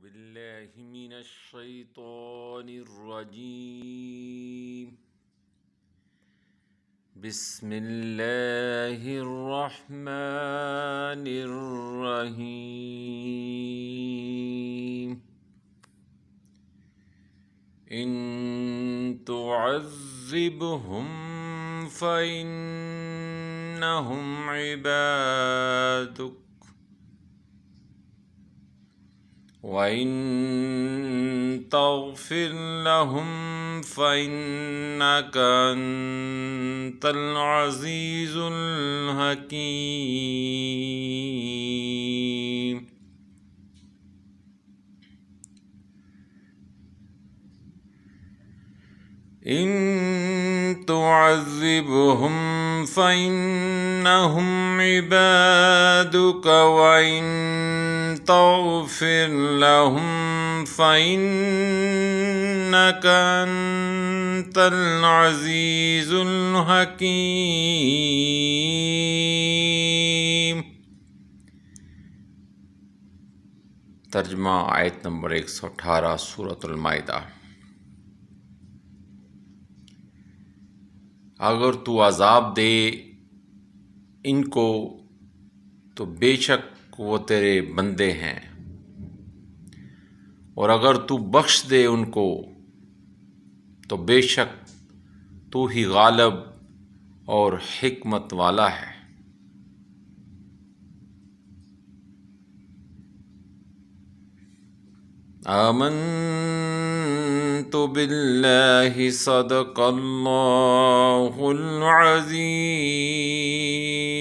بالله من الشيطان الرجيم. بسم الله الرحمن الرحيم. إن تعذبهم فإنهم عبادك وإن تغفر لهم فإنك أنت العزيز الحكيم. إن تعذبهم فإنهم عبادك وإن تغفر لهم فإنك أنت العزيز الحكيم. ترجمہ آیت نمبر 118 سورۃ المائدہ۔ اگر تو عذاب دے ان کو تو بے شک وہ تیرے بندے ہیں، اور اگر تو بخش دے ان کو تو بے شک تو ہی غالب اور حکمت والا ہے۔ آمنت باللہ صدق اللہ العظیم۔